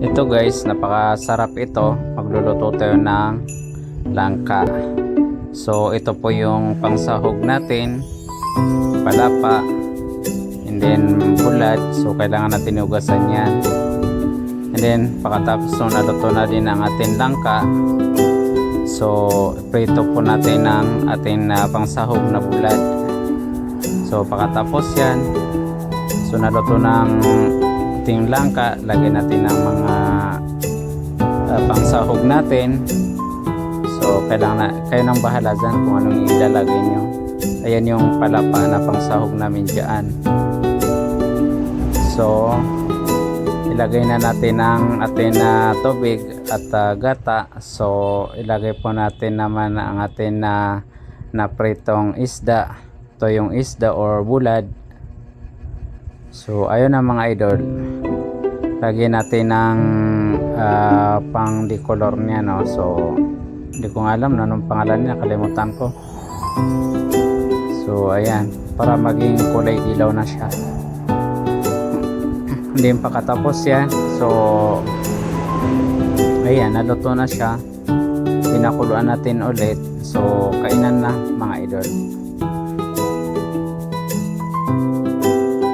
Ito guys, napakasarap ito. Magluluto tayo ng langka. So ito po yung pangsahog natin, palapa, and then bulad. So kailangan natin hugasan yan. And then pagkatapos nung naluto na din ang ating langka, so prito po natin ang ating pangsahog na bulad. So pagkatapos yan, so naluto ng ating langka, lagyan natin ng mga pangsahog natin. So kailangan kayo nang bahala dyan kung anong ilalagay nyo. Ayan yung palapa na pangsahog namin dyan. So ilagay na natin ang ating tubig at gata. So ilagay po natin naman ang ating na pritong isda. Ito yung isda or bulad. So ayun na mga idol, lagyan natin ng pang decolor niya, no? So hindi ko alam na anong pangalan niya, kalimutan ko. So ayan, para maging kulay ilaw na siya. Hindi pa katapos yan. So ayan, naluto na siya. Pinakuluan natin ulit. So kainan na mga idol.